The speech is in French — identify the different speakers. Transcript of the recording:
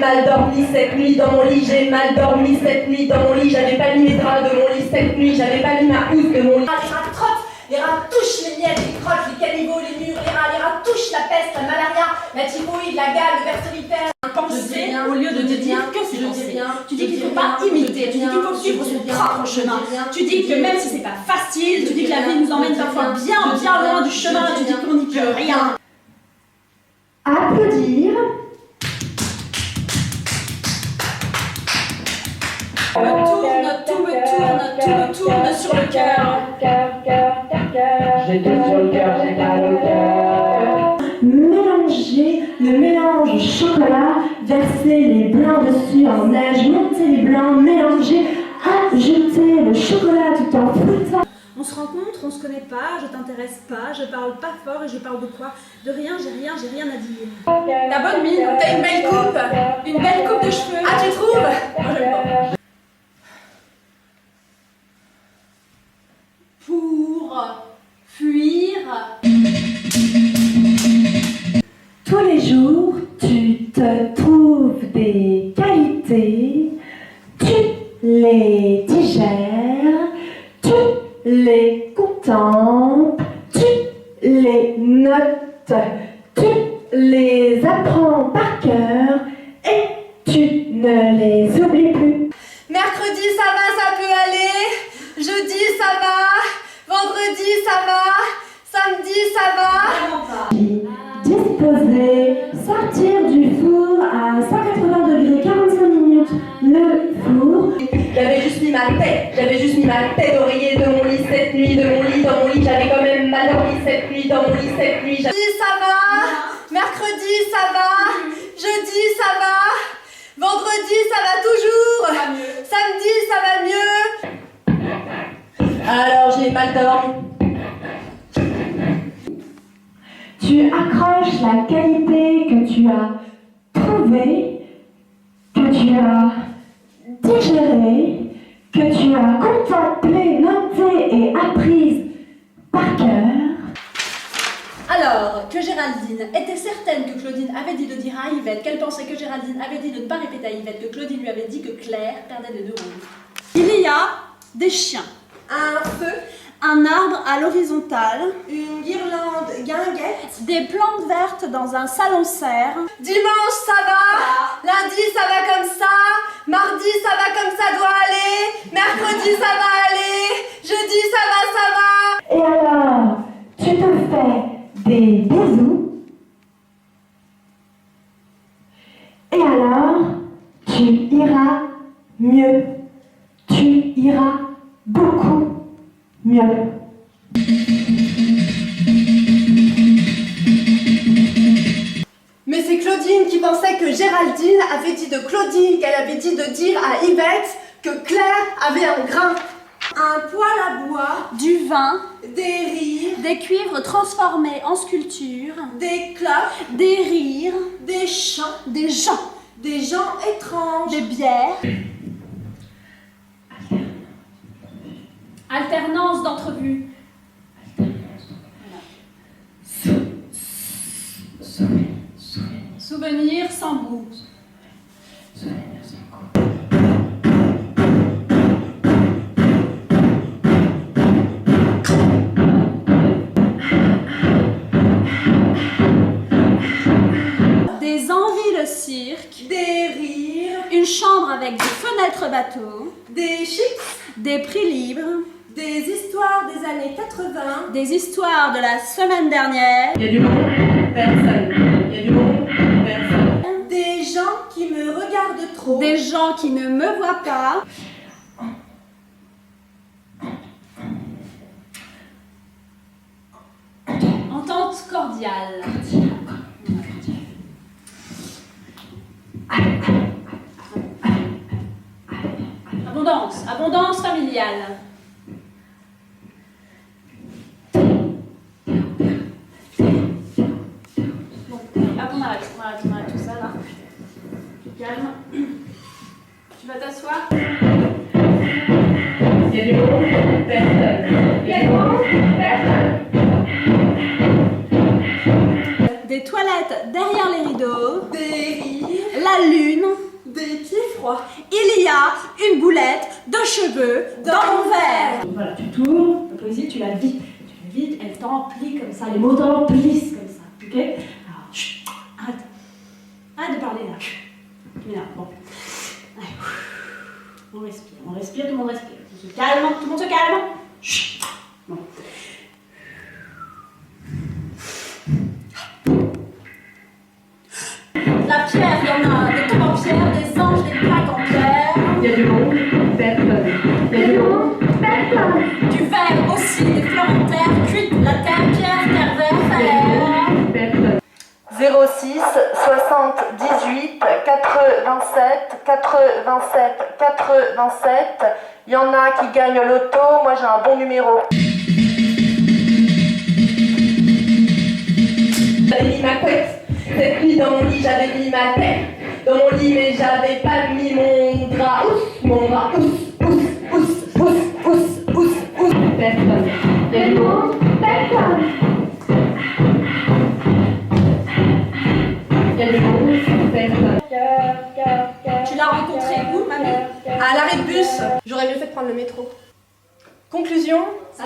Speaker 1: mal dormi cette nuit dans mon lit, j'ai mal dormi cette nuit dans mon lit, j'avais pas mis mes draps de mon lit cette nuit, j'avais pas mis ma housse de mon lit.
Speaker 2: Les rats trottent, les rats touchent les miettes, les crottes, les caniveaux, les murs, les rats touchent la peste, la malaria, la typhoïde, la gale, le ver solitaire. Penser au lieu de te dire que c'est pensé. Tu dis qu'il ne faut pas imiter, tu dis qu'il faut suivre son propre chemin. Tu dis que même si c'est pas facile, tu dis que la vie nous emmène parfois bien loin du chemin, tu dis qu'on n'y peut rien.
Speaker 3: Applaudir.
Speaker 2: Tout me tourne sur le cœur.
Speaker 4: J'ai tout sur le cœur, j'ai mal au cœur.
Speaker 3: Mélanger le mélange chocolat, verser les blancs dessus en neige, monter les blancs, mélanger, ajouter le chocolat tout en fouettant.
Speaker 2: On se rencontre, on se connaît pas, je t'intéresse pas, je parle pas fort et je parle de quoi? De rien, j'ai rien à dire. T'as bonne mine, t'as une belle coupe de cheveux. Ah, tu trouves? Moi, j'aime pas. Pour fuir.
Speaker 3: Tous les jours, tu te trouves des qualités, tu les digères, tu les contemples, tu les notes, tu les apprends par cœur et tu ne les oublies plus.
Speaker 2: Mercredi, ça va, ça peut aller. Jeudi, ça va. Vendredi, ça va. Samedi, ça va.
Speaker 3: Disposer, sortir du four à 180 degrés, 45 minutes, le four.
Speaker 1: J'avais juste mis ma tête d'oreiller de mon lit cette nuit, de mon lit dans mon lit, j'avais quand même mal dormi cette nuit, dans mon lit cette nuit.
Speaker 2: Jeudi, ça va. Mercredi, ça va. Jeudi, ça va. Vendredi, ça va toujours. Samedi, ça va mieux.
Speaker 1: Alors j'ai mal dormi.
Speaker 3: Tu accroches la qualité que tu as trouvée, que tu as digérée, que tu as contemplée, notée et apprise par cœur.
Speaker 2: Alors, que Géraldine était certaine que Claudine avait dit de dire à Yvette qu'elle pensait que Géraldine avait dit de ne pas répéter à Yvette que Claudine lui avait dit que Claire perdait les 2 roues. Il y a des chiens,
Speaker 1: Un feu,
Speaker 2: un arbre à l'horizontale,
Speaker 1: une guirlande guinguette.
Speaker 2: des plantes vertes dans un salon serre.
Speaker 1: Dimanche ça va, lundi ça va comme ça, mardi ça va comme ça doit aller, mercredi ça va aller, jeudi ça va.
Speaker 3: Et alors, tu te fais des bisous. Et alors, tu iras mieux. Tu iras beaucoup mieux.
Speaker 1: Mais c'est Claudine qui pensait que Géraldine avait dit de Claudine qu'elle avait dit de dire à Yvette que Claire avait un grain. Un poêle à bois,
Speaker 2: Du vin,
Speaker 1: des rires,
Speaker 2: des cuivres transformés en sculpture,
Speaker 1: des cloques,
Speaker 2: des rires,
Speaker 1: des chants,
Speaker 2: des gens,
Speaker 1: des gens étranges,
Speaker 2: des bières. Alternance d'entrevues. Souvenirs sans goût. Des envies de cirque.
Speaker 1: des rires,
Speaker 2: Une chambre avec des fenêtres bateaux.
Speaker 1: des chips,
Speaker 2: Des prix libres.
Speaker 1: des histoires des années 80.
Speaker 2: Des histoires de la semaine dernière.
Speaker 1: Il y a du monde, personne. Il y a du monde, personne. Des gens qui me regardent trop.
Speaker 2: Des gens qui ne me voient pas. Entente cordiale. Abondance familiale. Bon, hop, on arrête tout ça là. Calme. Tu vas t'asseoir.
Speaker 1: Il y a du monde, personne. Il y a du monde, personne.
Speaker 2: Des toilettes derrière les rideaux.
Speaker 1: Des rires,
Speaker 2: La lune. 3. Il y a une boulette de cheveux dans mon verre.
Speaker 3: Voilà, tu tournes, la poésie, tu la vides. Elle t'emplit comme ça, les mots t'emplissent comme ça, ok? Alors, chut, arrête. Arrête de parler là. Mais là, bon. Allez, on respire, tout le monde respire. Tout le monde se calme. Chut. Bon. La pierre, il y en a des tombes en pierre, des anges, des plaques en pierre.
Speaker 4: Il y a du monde, personne. Il y a du monde, personne.
Speaker 2: Du verre aussi, des fleurs en terre, cuite, la terre, pierre, terre, verre,
Speaker 4: Personne.
Speaker 1: 06 78 87 87 87. Il y en a qui gagnent l'auto, moi j'ai un bon numéro. J'avais mis ma couette, cette nuit dans mon lit j'avais mis ma tête. Dans mon lit mais j'avais pas mis mon drap. Mon drap,
Speaker 4: Personne. Il y a du monde, personne. Il y a du monde, personne.
Speaker 2: Tu l'as rencontré où, mamie?
Speaker 1: à l'arrêt de bus, j'aurais mieux fait de prendre le métro. Conclusion,